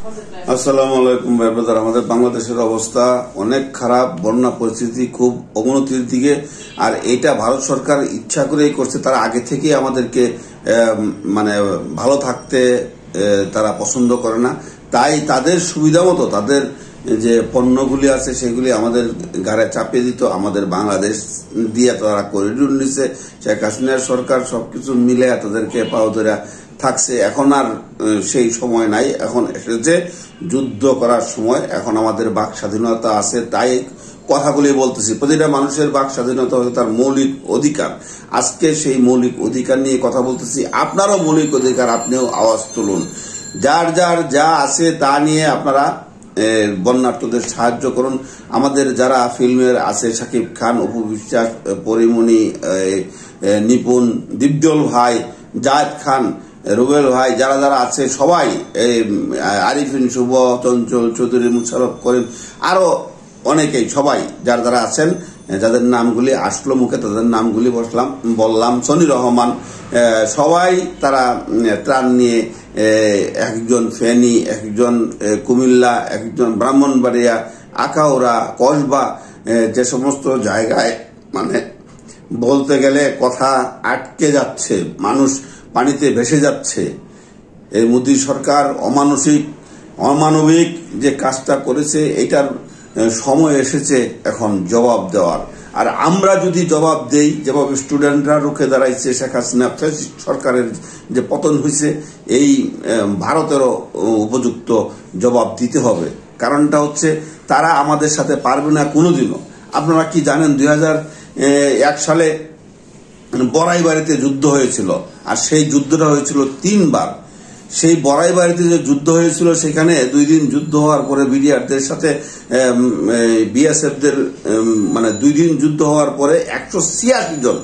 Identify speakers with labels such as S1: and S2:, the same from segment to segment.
S1: আসসালামু আলাইকুম ব্রাদার। আমাদের বাংলাদেশের অবস্থা অনেক খারাপ, বন্যা পরিস্থিতি খুব অবনতির দিকে। আর এটা ভারত সরকার ইচ্ছা করেই করছে। তারা আগে থেকেই আমাদেরকে মানে ভালো থাকতে তারা পছন্দ করে না, তাই তাদের সুবিধা মতো তাদের যে পণ্যগুলি আছে সেগুলি আমাদের ঘাড়ে চাপিয়ে দিত। আমাদের বাংলাদেশ দিয়ে তারা করিডোর নিচ্ছে। শেখ হাসিনার সরকার সবকিছু মিলে তাদেরকে পাও ধরে থাকছে। এখন আর সেই সময় নাই, এখন এসেছে যুদ্ধ করার সময়। এখন আমাদের বাক স্বাধীনতা আছে, তাই কথাগুলি বলতেছি। প্রতিটা মানুষের বাক স্বাধীনতা হচ্ছে তার মৌলিক অধিকার। আজকে সেই মৌলিক অধিকার নিয়ে কথা বলতেছি। আপনারও মৌলিক অধিকার, আপনিও আওয়াজ তুলুন। যার যার যা আছে তা নিয়ে আপনারা বন্যার্থদের সাহায্য করুন। আমাদের যারা ফিল্মের আছে, শাকিব খান, অপু বিশ্বাস, পরিমণি, নিপুণ, দীপজল ভাই, জায়েদ খান, রুবেল ভাই, যারা যারা আছে সবাই, আরিফিন শুভ, চঞ্চল চৌধুরী, মুশারফ করিম, আরো অনেকেই, সবাই যারা যারা আছেন, যাদের নামগুলি আসলো মুখে তাদের নামগুলি বললাম। সনি রহমান, সবাই তারা ত্রাণ নিয়ে, একজন ফেনী, একজন কুমিল্লা, একজন ব্রাহ্মণবাড়িয়া, আখাউড়া, কসবা, যে সমস্ত জায়গায় মানে বলতে গেলে কথা আটকে যাচ্ছে, মানুষ পানিতে ভেসে যাচ্ছে। এই মোদী সরকার অমানবিক যে কাজটা করেছে, এটার সময় এসেছে এখন জবাব দেওয়ার। আর আমরা যদি জবাব দেই, যেভাবে স্টুডেন্টরা রুখে দাঁড়াইছে, শেখ হাসিনা সরকারের যে পতন হয়েছে, এই ভারতেরও উপযুক্ত জবাব দিতে হবে। কারণটা হচ্ছে তারা আমাদের সাথে পারবে না কোনোদিনও। আপনারা কি জানেন, 2001 সালে বড়াইবাড়িতে যুদ্ধ হয়েছিল, আর সেই যুদ্ধটা হয়েছিল 3 বার। সেই বড়াইবাড়িতে যে যুদ্ধ হয়েছিল, সেখানে 2 দিন যুদ্ধ হওয়ার পরে বিডিআরদের সাথে বিএসএফদের মানে 2 দিন যুদ্ধ হওয়ার পরে 186 জন,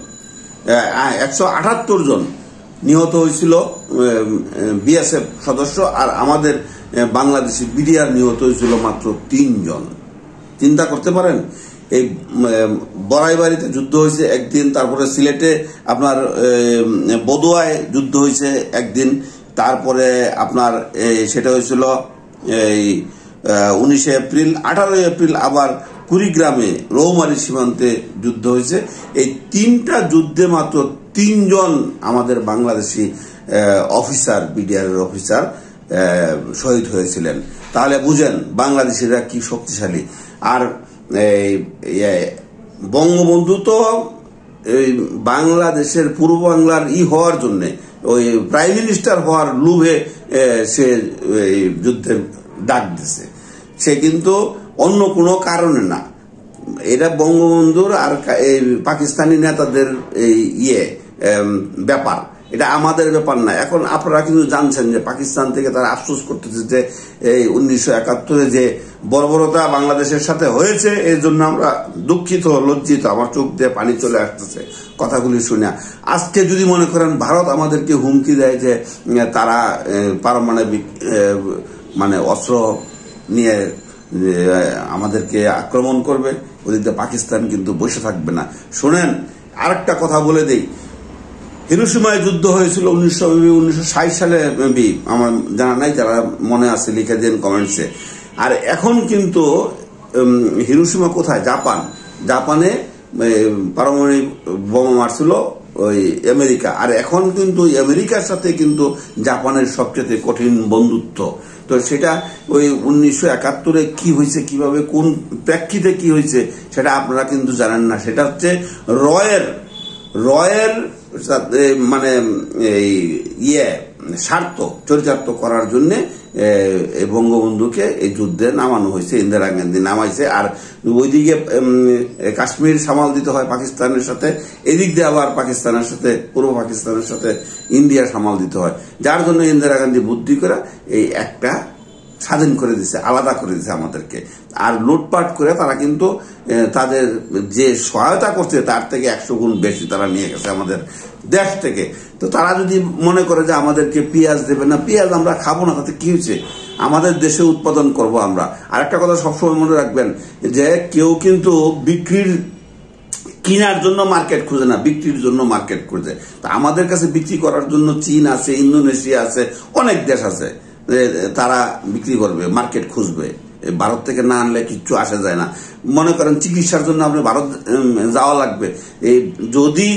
S1: 178 জন নিহত হয়েছিল বিএসএফ সদস্য, আর আমাদের বাংলাদেশি বিডিআর নিহত হয়েছিল মাত্র 3 জন। চিন্তা করতে পারেন, এই বড়াইবাড়িতে যুদ্ধ হয়েছে একদিন, তারপরে সিলেটে আপনার বদুয়ায় যুদ্ধ হয়েছে একদিন, তারপরে আপনার সেটা হয়েছিল এই 19 এপ্রিল, 18 এপ্রিল আবার কুড়িগ্রামে রৌমারী সীমান্তে যুদ্ধ হয়েছে। এই 3টা যুদ্ধে মাত্র 3 জন আমাদের বাংলাদেশি অফিসার, বিডিআর অফিসার শহীদ হয়েছিলেন। তাহলে বুঝেন বাংলাদেশিরা কি শক্তিশালী। আর বঙ্গবন্ধু তো বাংলাদেশের পূর্ব বাংলার হওয়ার জন্য, ওই প্রাইম মিনিস্টার হওয়ার লোভে সে যুদ্ধের ডাক দিছে। সে কিন্তু অন্য কোনো কারণে না। এটা বঙ্গবন্ধুর আর পাকিস্তানি নেতাদের ব্যাপার, এটা আমাদের ব্যাপার না। এখন আপনারা কিন্তু জানছেন যে পাকিস্তান থেকে তারা আফসোস করতেছে যে এই 1971 যে বর্বরতা বাংলাদেশের সাথে হয়েছে, এর জন্য আমরা দুঃখিত, লজ্জিত। আমার চোখ দিয়ে পানি চলে আসতেছে কথাগুলি শুনে। আজকে যদি মনে করেন ভারত আমাদেরকে হুমকি দেয় যে তারা পারমাণবিক মানে অস্ত্র নিয়ে আমাদেরকে আক্রমণ করবে, ওদিকে পাকিস্তান কিন্তু বসে থাকবে না। শোনেন, আরেকটা কথা বলে দেই। হিরোশিমায় যুদ্ধ হয়েছিল 1960 সালে, আমার জানা নাই, যারা মনে আছে লিখে দেন কমেন্টসে। আর এখন কিন্তু হিরোশিমা কোথায়? জাপানে পারমাণবিক বোমা মারছিল ওই আমেরিকা। আর এখন কিন্তু আমেরিকার সাথে কিন্তু জাপানের সবচেয়ে কঠিন বন্ধুত্ব। তো সেটা ওই 1971 কি হয়েছে, কিভাবে কোন প্রেক্ষিতে কি হয়েছে সেটা আপনারা কিন্তু জানেন না। সেটা হচ্ছে রয়ের মানে স্বার্থ চরিতার্থ করার জন্য বঙ্গবন্ধুকে এই যুদ্ধে নামানো হয়েছে, ইন্দিরা গান্ধী নামাইছে। আর ওইদিকে কাশ্মীর সামাল দিতে হয় পাকিস্তানের সাথে, এদিক দিয়ে আবার পাকিস্তানের সাথে, পূর্ব পাকিস্তানের সাথে ইন্ডিয়া সামাল দিতে হয়। যার জন্য ইন্দিরা গান্ধী বুদ্ধি করে এই একটা স্বাধীন করে দিছে, আলাদা করে দিছে আমাদেরকে। আর লুটপাট করে তারা কিন্তু তাদের যে সহায়তা করছে তার থেকে 100 গুণ বেশি তারা নিয়ে গেছে আমাদের দেশ থেকে। তো তারা যদি মনে করে যে আমাদেরকে পেঁয়াজ দেবে না, পেঁয়াজ আমরা খাবো না, তাতে কি হয়েছে? আমাদের দেশে উৎপাদন করব আমরা। আর একটা কথা সবসময় মনে রাখবেন যে কেউ কিন্তু কেনার জন্য মার্কেট খুঁজে না, বিক্রির জন্য মার্কেট খুঁজে। তা আমাদের কাছে বিক্রি করার জন্য চীন আছে, ইন্দোনেশিয়া আছে, অনেক দেশ আছে। তারা বিক্রি করবে, মার্কেট খুঁজবে। ভারত থেকে না আনলে কিচ্ছু আসা যায় না। মনে করেন চিকিৎসার জন্য আপনি ভারত যাওয়া লাগবে। যদি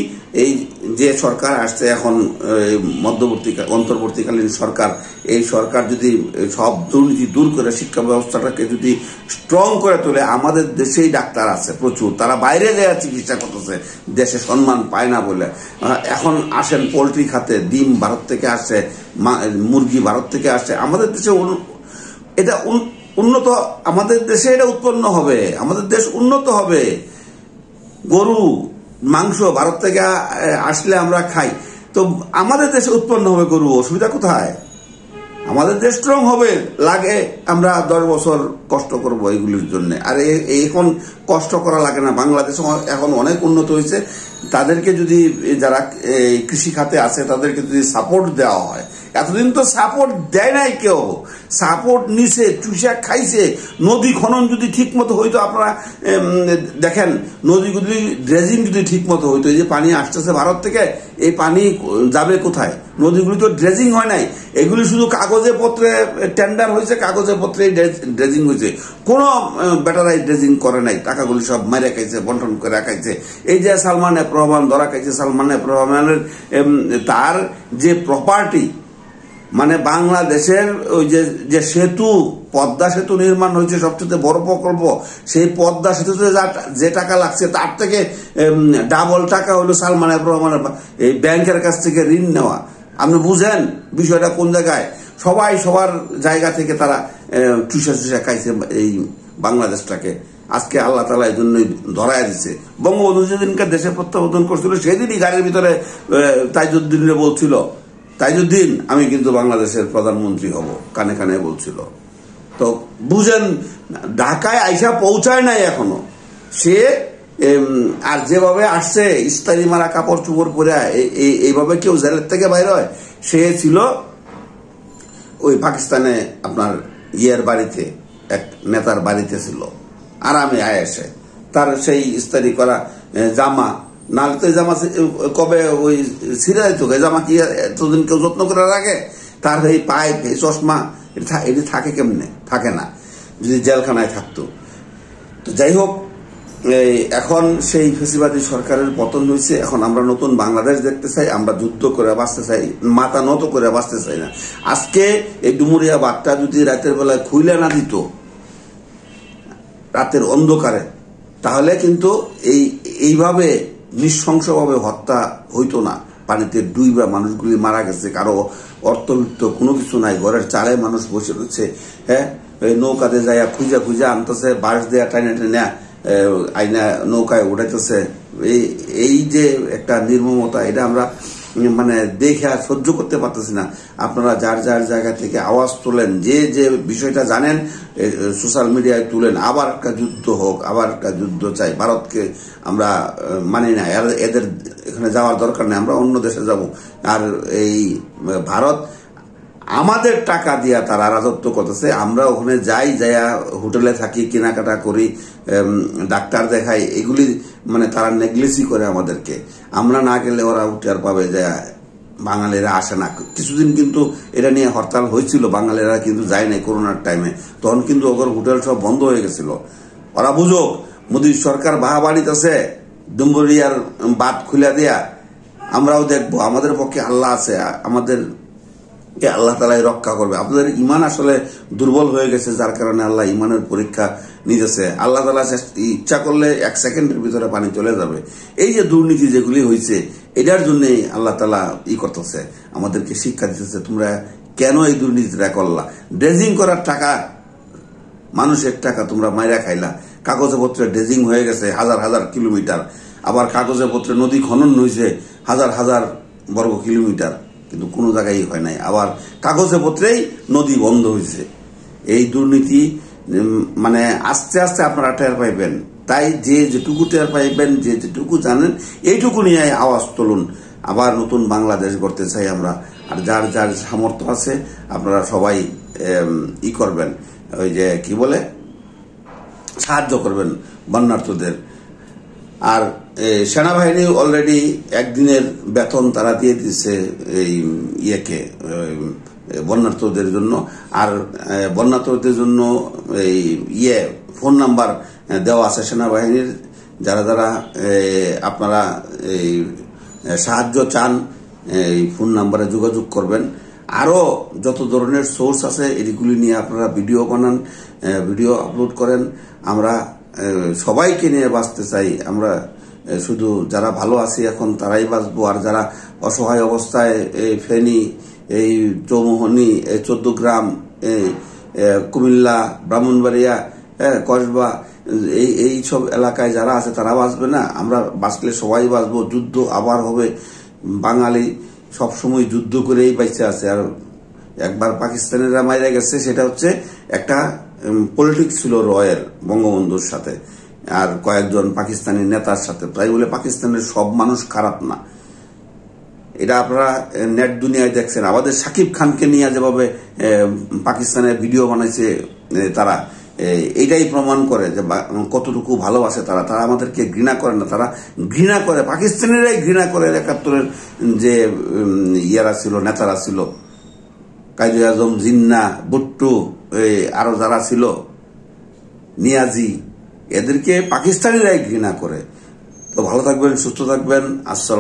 S1: এই যে সরকার আসছে এখন অন্তর্বর্তীকালীন সরকার, এই সরকার যদি সব দুর্নীতি দূর করে শিক্ষা ব্যবস্থাটাকে যদি স্ট্রং করে তোলে, আমাদের দেশেই ডাক্তার আছে প্রচুর, তারা বাইরে যায় চিকিৎসা করতেছে, দেশে সম্মান পায় না বলে। এখন আসেন পোলট্রি খাতে, ডিম ভারত থেকে আসে, মুরগি ভারত থেকে আসে, আমাদের দেশে এটা উন্নত, আমাদের দেশে এটা উৎপন্ন হবে, আমাদের দেশ উন্নত হবে। গরু মাংস ভারত থেকে আসলে আমরা খাই, তো আমাদের দেশে উৎপন্ন হবে গরু, অসুবিধা কোথায়? আমাদের দেশ স্ট্রং হবে, লাগে আমরা 10 বছর কষ্ট করব এইগুলির জন্য। আর এখন কষ্ট করা লাগে না, বাংলাদেশ এখন অনেক উন্নত হয়েছে। তাদেরকে যদি যারা কৃষি খাতে আছে তাদেরকে যদি সাপোর্ট দেওয়া হয়, এতদিন তো সাপোর্ট দেয় নাই কেউ, সাপোর্ট নিছে, চুষা খাইছে। নদী খনন যদি ঠিক মতো হইতো, আপনারা দেখেন নদীগুলি ড্রেজিং যদি ঠিক মতো হইতো, এই যে পানি আসতেছে ভারত থেকে, এই পানি যাবে কোথায়? নদীগুলি তো ড্রেজিং হয় নাই, এগুলি শুধু কাগজে পত্রে টেন্ডার হয়েছে, কাগজে পত্রে ড্রেজিং হয়েছে, কোনো ব্যাটারাই ড্রেজিং করে নাই, টাকাগুলি সব মারে খাইছে, বন্টন করে খাইছে। এই যে সালমান এফ রহমান ধরা খাইছে, সালমান এফ রহমানের তার যে প্রপার্টি, মানে বাংলাদেশের ওই যে সেতু, পদ্মা সেতু নির্মাণ হয়েছে সবচেয়ে বড় প্রকল্প, সেই পদ্মা সেতুতে যে টাকা লাগছে তার থেকে ডাবল টাকা হলো সালমান এফ রহমানের এই ব্যাংকের কাছ থেকে ঋণ নেওয়া। আপনি বুঝেন বিষয়টা কোন জায়গায়? সবাই সবার জায়গা থেকে তারা চুষা খাইছে এই বাংলাদেশটাকে। আজকে আল্লাহ তাআলা এই জন্যই ধরায় দিচ্ছে। বঙ্গবন্ধু যেদিনকে দেশে প্রত্যাবর্তন করছিল, সেদিনই গাড়ির ভিতরে তাইজুদ্দিনে বলছিল, তাইজুদ্দিন আমি কিন্তু বাংলাদেশের প্রধানমন্ত্রী হব, কানে কানে বলছিল। তো বুঝেন, ঢাকায় আইসা পৌঁছায় নাই এখনো সে। আর যেভাবে আসছে ইস্তারি মারা কাপড় চুপড় পরে, এইভাবে কেউ জেলের থেকে বাইর হয়? সে ছিল ওই পাকিস্তানে আপনার ইয়ের বাড়িতে, এক নেতার বাড়িতে ছিল, আরামে আয়েসে। তার সেই ইস্তারি করা জামা, নাহলে তো জামা কবে ওই ছিঁড়ে যেত, জামা কি এতদিন কেউ যত্ন করে রাখে? তার এই পাইপ, এই চশমা, এটি থাকে কেমনে? থাকে না, যদি জেলখানায় থাকতো। তো যাই হোক, এখন সেই ফেসিবাদী সরকারের পতন হয়েছে। এখন আমরা নতুন বাংলাদেশ দেখতে চাই, আমরা যুদ্ধ করে বাঁচতে চাই, মাথা নত করে বাঁচতে চাই না। আজকে এই ডুমুরিয়া বাদটা যদি রাতের বেলায় খুইলে না দিত, রাতের অন্ধকারে, তাহলে কিন্তু এইভাবে নৃশংসভাবে হত্যা হইতো না। পানিতে ডুইবা মানুষগুলি মারা গেছে, কারো অর্থবিত্ত কোনো কিছু নাই, ঘরের চালে মানুষ বসে রয়েছে। হ্যাঁ, নৌকাতে যাইয়া খুঁজা খুঁজা আনতেছে, বাঁশ দেয়া টাইনা টাইনা আইনা নৌকায় উঠাইতেছে। এই যে একটা নির্মমতা, এটা আমরা মানে দেখে আর সহ্য করতে পারতেছি না। আপনারা যার যার জায়গা থেকে আওয়াজ তোলেন, যে যে বিষয়টা জানেন সোশ্যাল মিডিয়ায় তুলেন। আবার একটা যুদ্ধ হোক, আবার একটা যুদ্ধ চাই। ভারতকে আমরা মানি না, এদের এখানে যাওয়ার দরকার নেই, আমরা অন্য দেশে যাব। আর এই ভারত আমাদের টাকা দিয়া তারা রাজত্ব করতেছে, আমরা ওখানে যাই, যাইয়া হোটেলে থাকি, কেনাকাটা করি, ডাক্তার দেখাই, এগুলি মানে তারা নেগলেসি করে আমাদেরকে। আমরা না গেলে ওরা উঠার পাবে যে বাঙালিরা আসে না। কিছুদিন কিন্তু এটা নিয়ে হরতাল হয়েছিল, বাঙালিরা কিন্তু যায় নাই করোনার টাইমে, তখন কিন্তু ওদের হোটেল সব বন্ধ হয়ে গেছিল। ওরা বুঝুক মোদী সরকার বাড়িতেছে ডুমুরিয়ার বাঁধ খুলে দেয়া, আমরাও দেখবো। আমাদের পক্ষে আল্লাহ আছে, আমাদের আল্লাহ তাআলাই রক্ষা করবে। আপনাদের ইমান আসলে দুর্বল হয়ে গেছে, যার কারণে আল্লাহ ইমানের পরীক্ষা নিতেছে। আল্লাহ তাআলা ইচ্ছা করলে 1 সেকেন্ডের ভিতরে পানি চলে যাবে। এই যে দুর্নীতি যেগুলি হয়েছে, এটার জন্য আল্লাহ তাআলা করতেছে, আমাদেরকে শিক্ষা দিতেছে, তোমরা কেন এই দুর্নীতিটা করলা? ড্রেজিং করার টাকা, মানুষের টাকা তোমরা মাইরা খাইলা। কাগজে পত্রে ড্রেজিং হয়ে গেছে হাজার হাজার কিলোমিটার, আবার কাগজে পত্রে নদী খনন হয়েছে হাজার হাজার বর্গ কিলোমিটার, কিন্তু কোনো জায়গায় হয় নাই। আবার কাগজে পত্রেই নদী বন্ধ হয়েছে। এই দুর্নীতি মানে আস্তে আস্তে আপনারা টের পাইবেন। তাই যে যেটুকু টের পাইবেন, যে যেটুকু জানেন, এইটুকু নিয়ে আওয়াজ তুলুন। আবার নতুন বাংলাদেশ গড়তে চাই আমরা। আর যার যার সামর্থ্য আছে আপনারা সবাই করবেন, ওই যে কি বলে, সাহায্য করবেন বন্যার্থদের। আর সেনাবাহিনী অলরেডি 1 দিনের বেতন তারা দিয়ে দিচ্ছে এই বন্যার্তদের জন্য। আর বন্যার্তদের জন্য এই ফোন নাম্বার দেওয়া আছে সেনাবাহিনীর। যারা যারা আপনারা এই সাহায্য চান এই ফোন নাম্বারে যোগাযোগ করবেন। আরো যত ধরনের সোর্স আছে এগুলি নিয়ে আপনারা ভিডিও বানান, ভিডিও আপলোড করেন। আমরা সবাইকে নিয়ে বাঁচতে চাই। আমরা শুধু যারা ভালো আছি এখন তারাই বাঁচবো, আর যারা অসহায় অবস্থায় এই ফেনী, এই চৌমোহনী, এই 14 গ্রাম, কুমিল্লা, ব্রাহ্মণবাড়িয়া, কসবা, এই সব এলাকায় যারা আছে তারা বাঁচবে না? আমরা বাঁচলে সবাই বাঁচবো। যুদ্ধ আবার হবে। বাঙালি সবসময় যুদ্ধ করেই বাইচে আছে। আর একবার পাকিস্তানিরা মাইরা গেছে, সেটা হচ্ছে একটা পলিটিক্স ছিল রয়ের বঙ্গবন্ধুর সাথে আর কয়েকজন পাকিস্তানি নেতার সাথে। তাই বলে পাকিস্তানের সব মানুষ খারাপ না, এটা আপনারা নেট দুনিয়ায় দেখছেন। আমাদের সাকিব খানকে নিয়ে যেভাবে পাকিস্তানের ভিডিও বানাইছে তারা, এইটাই প্রমাণ করে যে কতটুকু ভালোবাসে তারা। তারা আমাদেরকে ঘৃণা করে না, তারা ঘৃণা করে, পাকিস্তানিরাই ঘৃণা করে 71-এর যে ইয়ারা ছিল, নেতারা ছিল, কায়েদে আজম, জিন্না, ভুট্টো, আরো যারা ছিল, নিয়াজি, এদেরকে পাকিস্তানিরাই ঘৃণা করে। তো ভালো থাকবেন, সুস্থ থাকবেন। আসসালাম।